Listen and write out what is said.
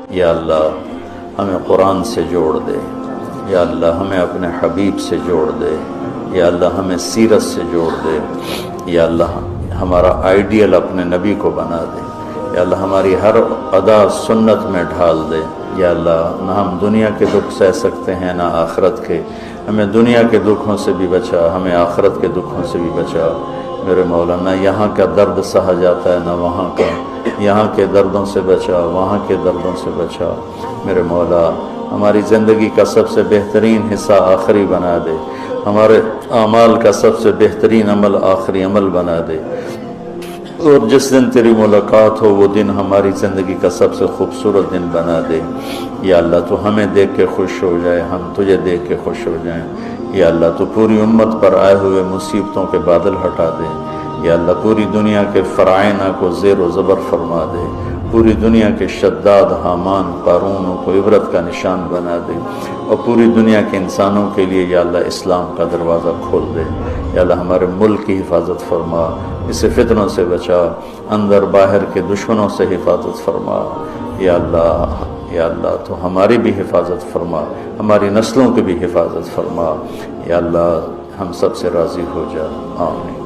یا اللہ ہمیں قرآن سے جوڑ دے، یا اللہ ہمیں اپنے حبیب سے جوڑ دے، یا اللہ ہمیں سیرت سے جوڑ دے، یا اللہ ہمارا آئیڈیل اپنے نبی کو بنا دے، یا اللہ ہماری ہر ادا سنت میں ڈھال دے، یا اللہ نہ ہم دنیا کے دکھ سہ سکتے ہیں نہ آخرت کے، ہمیں دنیا کے دکھوں سے بھی بچا، ہمیں آخرت کے دکھوں سے بھی بچا میرے مولا، نہ یہاں کا درد سہا جاتا ہے نہ وہاں کا، یہاں کے دردوں سے بچا، وہاں کے دردوں سے بچا میرے مولا، ہماری زندگی کا سب سے بہترین حصہ آخری بنا دے، ہمارے اعمال کا سب سے بہترین عمل آخری عمل بنا دے، اور جس دن تیری ملاقات ہو وہ دن ہماری زندگی کا سب سے خوبصورت دن بنا دے، یا اللہ تو ہمیں دیکھ کے خوش ہو جائے، ہم تجھے دیکھ کے خوش ہو جائیں، یا اللہ تو پوری امت پر آئے ہوئے مصیبتوں کے بادل ہٹا دے، یا اللہ پوری دنیا کے فرعونہ کو زیر و زبر فرما دے، پوری دنیا کے شداد حامان قارونوں کو عبرت کا نشان بنا دے، اور پوری دنیا کے انسانوں کے لیے یا اللہ اسلام کا دروازہ کھول دے، یا اللہ ہمارے ملک کی حفاظت فرما، اسے فتنوں سے بچا، اندر باہر کے دشمنوں سے حفاظت فرما، یا اللہ تو ہماری بھی حفاظت فرما، ہماری نسلوں کی بھی حفاظت فرما، یا اللہ ہم سب سے راضی ہو جا، آمین۔